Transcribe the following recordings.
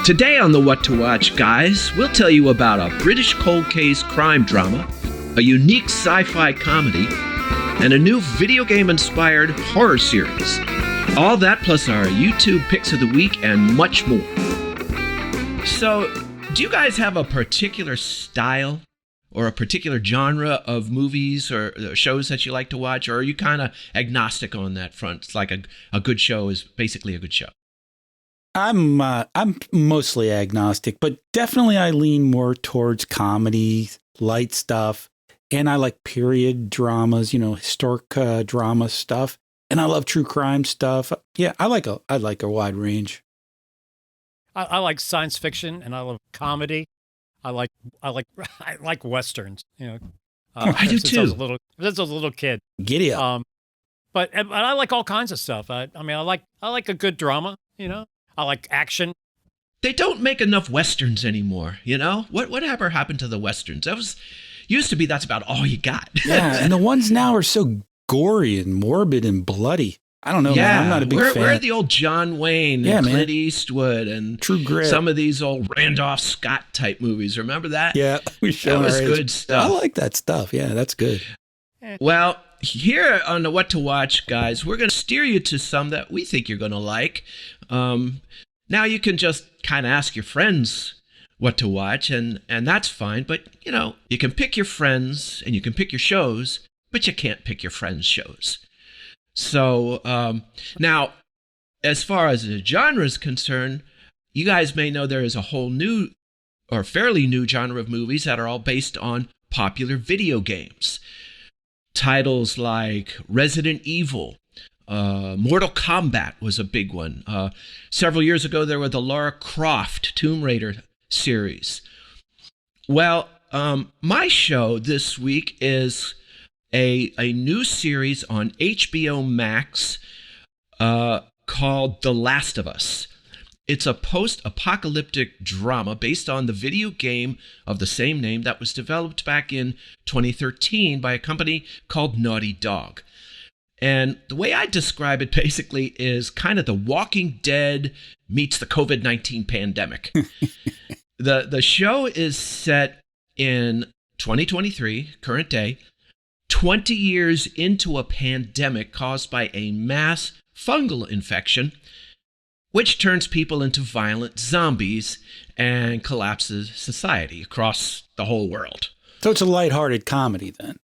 Today on the What to Watch, guys, we'll tell you about a British cold case crime drama, a unique sci-fi comedy, and a new video game-inspired horror series. All that plus our YouTube picks of the week and much more. So, do you guys have a particular style or a particular genre of movies or shows that you like to watch, or are you kind of agnostic on that front? It's like a good show is basically a good show. I'm mostly agnostic, but definitely I lean more towards comedy, light stuff, and I like period dramas, historic drama stuff, and I love true crime stuff. Yeah, I like a wide range. I like science fiction and I love comedy. I like westerns. I do too. Since I was a little kid. Giddy up. But I like all kinds of stuff. I like a good drama. I like action. They don't make enough westerns anymore. Whatever happened to the westerns? Used to be that's about all you got. Yeah, and the ones now are so gory and morbid and bloody. I don't know, man. I'm not a big fan. Where are the old John Wayne and Clint Eastwood and True Grit? Some of these old Randolph Scott type movies. Remember that? Yeah, that was good stuff. I like that stuff. Yeah, that's good. Well, here on the What to Watch, guys, we're going to steer you to some that we think you're going to like. Now you can just kind of ask your friends what to watch, and that's fine. But, you can pick your friends and you can pick your shows, but you can't pick your friends' shows. So now, as far as the genre is concerned, you guys may know there is a whole new or fairly new genre of movies that are all based on popular video games. Titles like Resident Evil, Mortal Kombat was a big one. Several years ago, there were the Lara Croft Tomb Raider series. Well, my show this week is a new series on HBO Max called The Last of Us. It's a post-apocalyptic drama based on the video game of the same name that was developed back in 2013 by a company called Naughty Dog. And the way I describe it basically is kind of The Walking Dead meets the COVID-19 pandemic. The show is set in 2023, current day, 20 years into a pandemic caused by a mass fungal infection, which turns people into violent zombies and collapses society across the whole world. So it's a lighthearted comedy then.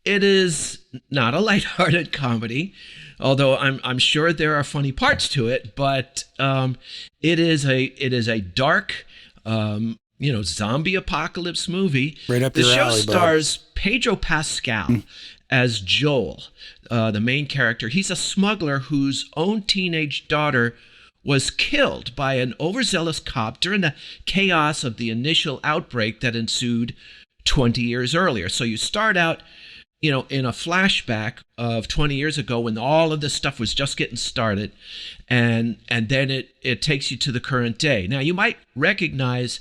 It is not a lighthearted comedy, although I'm sure there are funny parts to it. But it is a dark, zombie apocalypse movie. Right up the your show alley, stars Pedro Pascal as Joel, the main character. He's a smuggler whose own teenage daughter was killed by an overzealous cop during the chaos of the initial outbreak that ensued 20 years earlier. So you start out, in a flashback of 20 years ago when all of this stuff was just getting started, and then it takes you to the current day. Now, you might recognize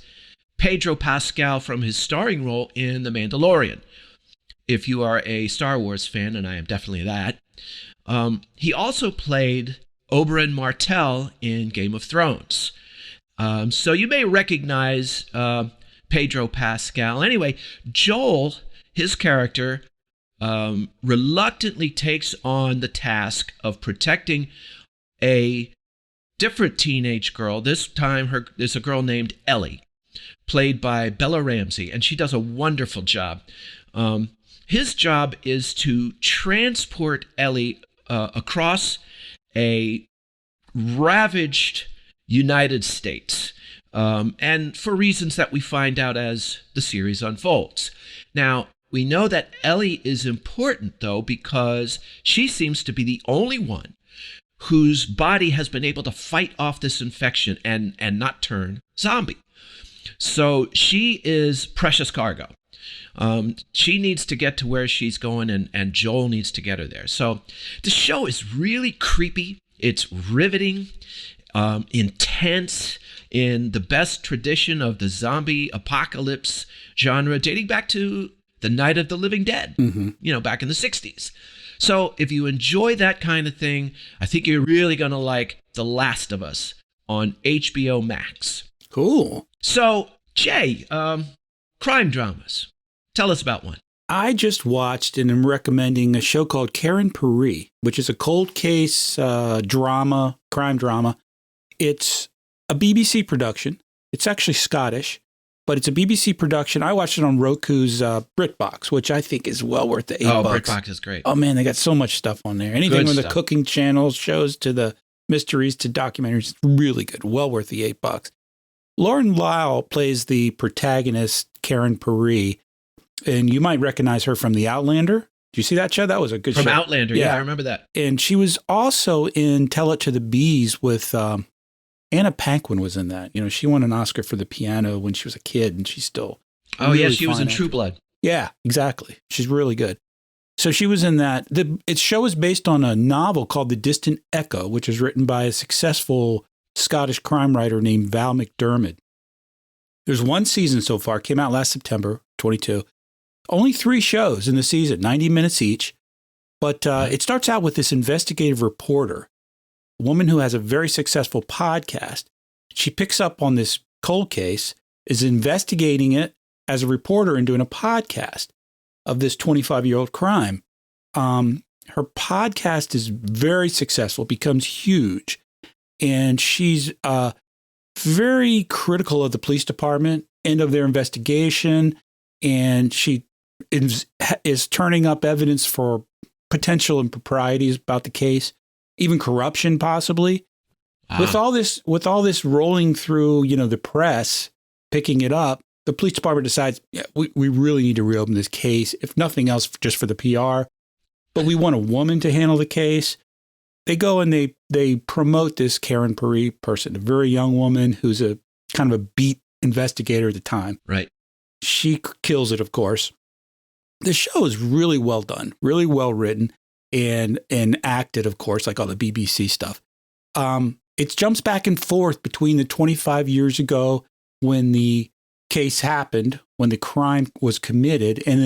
Pedro Pascal from his starring role in The Mandalorian, if you are a Star Wars fan, and I am definitely that. He also played Oberyn Martell in Game of Thrones. So you may recognize Pedro Pascal. Anyway, Joel, his character, reluctantly takes on the task of protecting a different teenage girl. This time there's a girl named Ellie, played by Bella Ramsey, and she does a wonderful job. His job is to transport Ellie across a ravaged United States, and for reasons that we find out as the series unfolds. Now, we know that Ellie is important, though, because she seems to be the only one whose body has been able to fight off this infection and not turn zombie. So she is precious cargo. She needs to get to where she's going, and Joel needs to get her there. So the show is really creepy. It's riveting, intense, in the best tradition of the zombie apocalypse genre, dating back to the Night of the Living Dead, back in the 60s. So if you enjoy that kind of thing, I think you're really going to like The Last of Us on HBO Max. Cool. So, Jay, crime dramas. Tell us about one. I just watched and am recommending a show called Karen Pirie, which is a cold case drama, crime drama. It's a BBC production. It's actually Scottish, but it's a BBC production. I watched it on Roku's BritBox, which I think is well worth the $8. Oh, BritBox is great. Oh, man, they got so much stuff on there. Anything Good from the stuff. cooking channels, shows to the mysteries to documentaries. Really good. Well worth the $8. Lauren Lyle plays the protagonist, Karen Pirie, and you might recognize her from The Outlander. Did you see that show? That was a good show. From Outlander, yeah, I remember that. And she was also in Tell It to the Bees with Anna Paquin was in that. You know, she won an Oscar for the piano when she was a kid, and she's still Oh, really yeah, she was fine in actress. True Blood. Yeah, exactly. She's really good. So she was in that. Its show is based on a novel called The Distant Echo, which is written by a successful Scottish crime writer named Val McDermid. There's one season so far, came out last September, 22. Only 3 shows in the season, 90 minutes each. But it starts out with this investigative reporter, a woman who has a very successful podcast. She picks up on this cold case, is investigating it as a reporter and doing a podcast of this 25-year-old crime. Her podcast is very successful, becomes huge. And she's very critical of the police department and of their investigation. And she is turning up evidence for potential improprieties about the case, even corruption possibly. With all this rolling through, you know, the press picking it up, the police department decides, yeah, we really need to reopen this case, if nothing else, just for the PR. But we want a woman to handle the case. They go and they promote this Karen Pirie person, a very young woman who's a kind of a beat investigator at the time. Right. She kills it, of course. The show is really well done, really well written, and acted, of course, like all the BBC stuff. It jumps back and forth between the 25 years ago when the case happened, when the crime was committed, and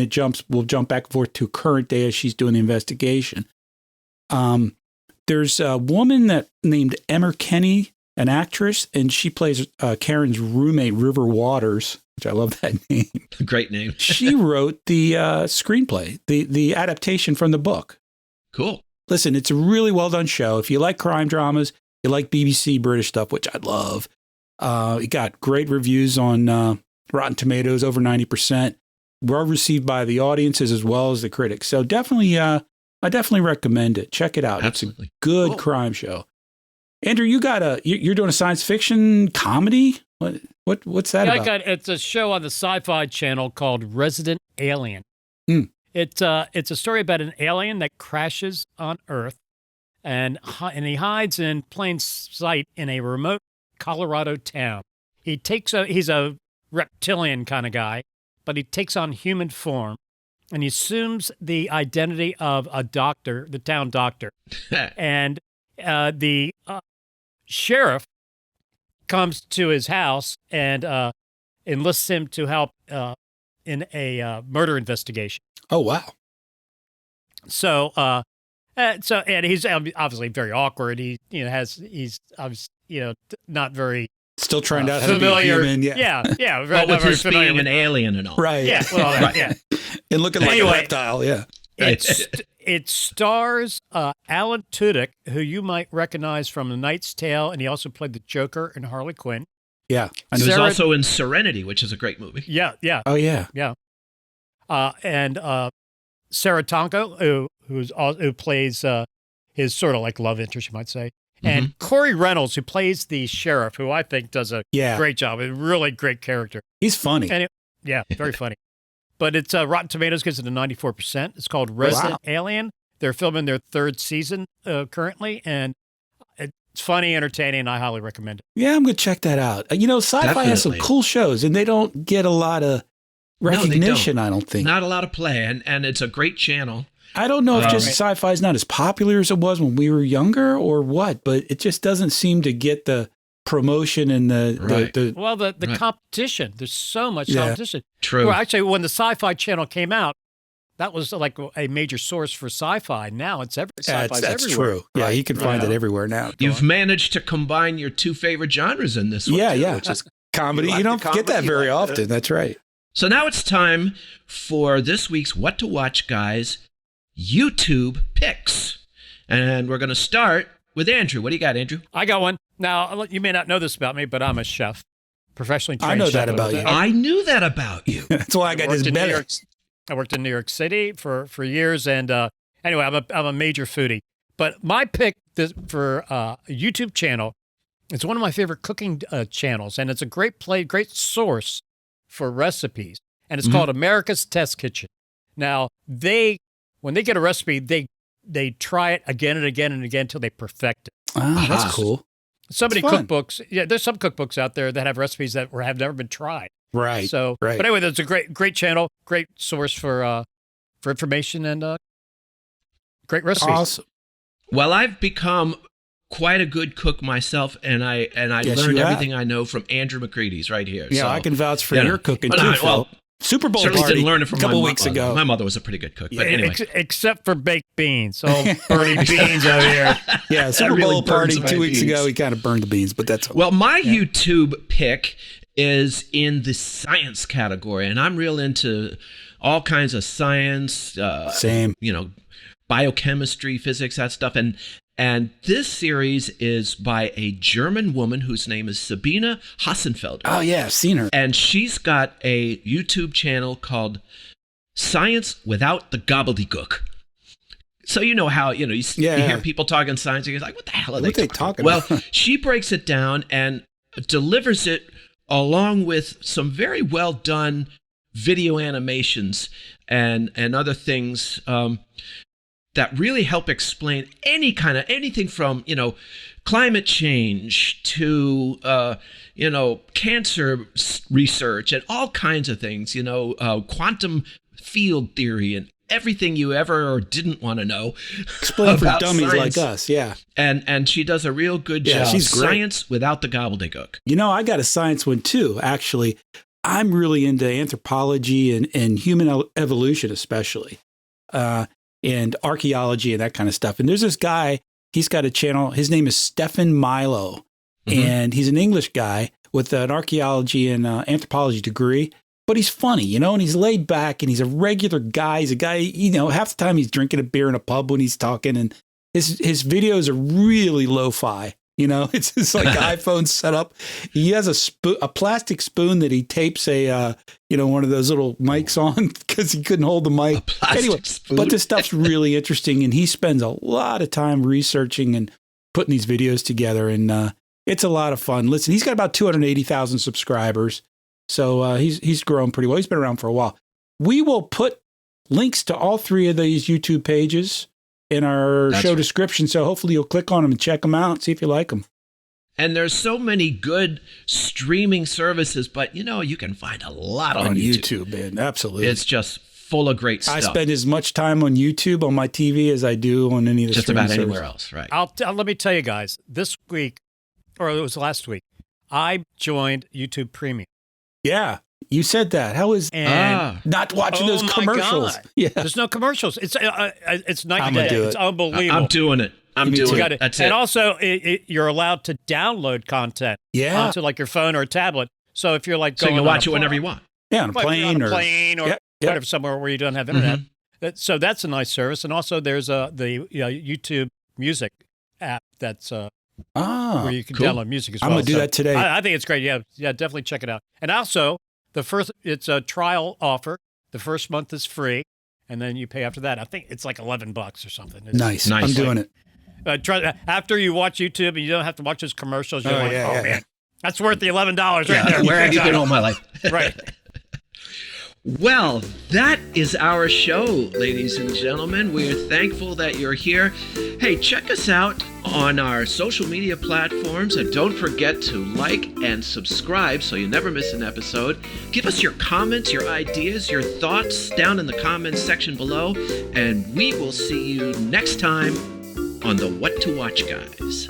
we'll jump back and forth to current day as she's doing the investigation. There's a woman named Emma Kenny, an actress, and she plays Karen's roommate, River Waters, which I love that name. Great name. She wrote the screenplay, the adaptation from the book. Cool. Listen, it's a really well done show. If you like crime dramas, you like BBC British stuff, which I love. It got great reviews on Rotten Tomatoes, over 90%. Well received by the audiences as well as the critics. So definitely, I definitely recommend it. Check it out. Absolutely. It's a good crime show. Andrew, you're doing a science fiction comedy? What's that about? It's a show on the Sci-Fi Channel called Resident Alien. It's a story about an alien that crashes on Earth, and he hides in plain sight in a remote Colorado town. He's a reptilian kind of guy, but he takes on human form, and he assumes the identity of a doctor, the town doctor, and the sheriff comes to his house and enlists him to help in a murder investigation. Oh, wow. So and he's obviously very awkward. He's obviously, not very Still trying out how to be familiar. human. Yeah. But not with very his familiar being with an alien and all. Right. Yeah, well, Right. yeah. And looking like Anyway. a reptile, yeah. It stars Alan Tudyk, who you might recognize from The Knight's Tale, and he also played the Joker in Harley Quinn. Yeah. And he was Sarah- also in Serenity, which is a great movie. Yeah. Oh, yeah. And Sarah Tonko, who plays his sort of like love interest, you might say. And Corey Reynolds, who plays the sheriff, who I think does a great job, a really great character. He's funny. And very funny. But it's Rotten Tomatoes gives it a 94%. It's called Resident Alien. They're filming their 3rd season currently, and it's funny, entertaining, and I highly recommend it. Yeah, I'm going to check that out. Sci-fi has some Definitely. cool shows, and they don't get a lot of recognition, don't. I don't think. Not a lot of play, and it's a great channel. I don't know if just Right. sci-fi is not as popular as it was when we were younger or what, but it just doesn't seem to get the promotion and the Well, the Right. competition, there's so much Yeah. competition. True. Well, actually, when the Sci-Fi Channel came out, that was like a major source for sci-fi. Now it's sci-fi's that's everywhere. true. Yeah, you can find it everywhere now. You've managed to combine your 2 favorite genres in this one. Yeah, too, yeah. Which is comedy. You don't get that very often. That's right. So now it's time for this week's What to Watch Guys YouTube picks. And we're going to start with Andrew. What do you got, Andrew? I got one. Now, you may not know this about me, but I'm a chef, professionally trained I know chef. that about you. I knew that about you. That's why I got this better. I worked in New York City for years, and anyway, I'm a major foodie. But my pick for a YouTube channel, it's one of my favorite cooking channels, and it's a great source for recipes, and it's called America's Test Kitchen. Now, when they get a recipe, they try it again and again and again until they perfect it. Oh, that's cool. Cookbooks. Yeah, there's some cookbooks out there that have recipes that have never been tried. Right. So, right. But anyway, that's a great channel, great source for information and great recipes. Awesome. Well, I've become quite a good cook myself, and I learned everything I know from Andrew McCready's right here. Yeah, so, I can vouch for your cooking too, Phil. Well, Super Bowl certainly party didn't learn it from a couple my weeks mother. ago. My mother was a pretty good cook, but anyway. Except for baked beans. Oh, burning beans over here. Yeah, Super really Bowl party burns 2 my weeks beans. ago, he kind of burned the beans, but that's okay. Well, my YouTube pick is in the science category, and I'm real into all kinds of science. Same. Biochemistry, physics, that stuff. And this series is by a German woman whose name is Sabine Hassenfelder. Oh, yeah, I've seen her. And she's got a YouTube channel called Science Without the Gobbledygook. So you know how, you hear people talking science, and you're like, what the hell are they talking about? Well, she breaks it down and delivers it along with some very well done video animations and other things that really help explain anything from, climate change to, cancer research and all kinds of things, quantum field theory and everything you ever or didn't want to know. Explain for dummies science. like us, yeah. And she does a real good job. She's great. Science without the gobbledygook. I got a science one too, actually. I'm really into anthropology and human evolution especially. And archaeology and that kind of stuff. And there's this guy, he's got a channel, his name is Stefan Milo, and he's an English guy with an archaeology and anthropology degree, but he's funny, and he's laid back, and he's a regular guy. He's a guy, half the time he's drinking a beer in a pub when he's talking, and his videos are really lo-fi. It's just like iPhone setup. He has a plastic spoon that he tapes one of those little mics on because he couldn't hold the mic. Anyway, spoon. But this stuff's really interesting, and he spends a lot of time researching and putting these videos together, and it's a lot of fun. Listen, he's got about 280,000 subscribers, so he's grown pretty well. He's been around for a while. We will put links to all three of these YouTube pages in our show description, so hopefully you'll click on them and check them out, see if you like them. And there's so many good streaming services, but you can find a lot on YouTube. Man, absolutely. It's just full of great stuff. I spend as much time on YouTube on my TV as I do on any of the just streaming about anywhere services. else, right? Let me tell you guys, this week, or it was last week, I joined YouTube Premium. Yeah. You said that. How is not watching those commercials? God. Yeah, there's no commercials. It's night and day. It's unbelievable. I'm doing it. I'm doing it. That's it. And also, you're allowed to download content onto like your phone or a tablet. So if you're like so going you can watch it whenever you want. Yeah, on a plane or whatever, somewhere where you don't have internet. So that's a nice service. And also, there's the YouTube Music app that's where you can download music as well. I'm gonna do that today. I think it's great. Yeah, definitely check it out. And also, it's a trial offer. The first month is free, and then you pay after that. I think it's like $11 or something. Nice. I'm doing it. After you watch YouTube and you don't have to watch those commercials, you're man, that's worth the $11 right there. Where have you been all my life? Right. Well, that is our show, ladies and gentlemen. We're thankful that you're here. Hey, check us out on our social media platforms, and don't forget to like and subscribe so you never miss an episode. Give us your comments, your ideas, your thoughts down in the comments section below, and we will see you next time on the What to Watch Guys.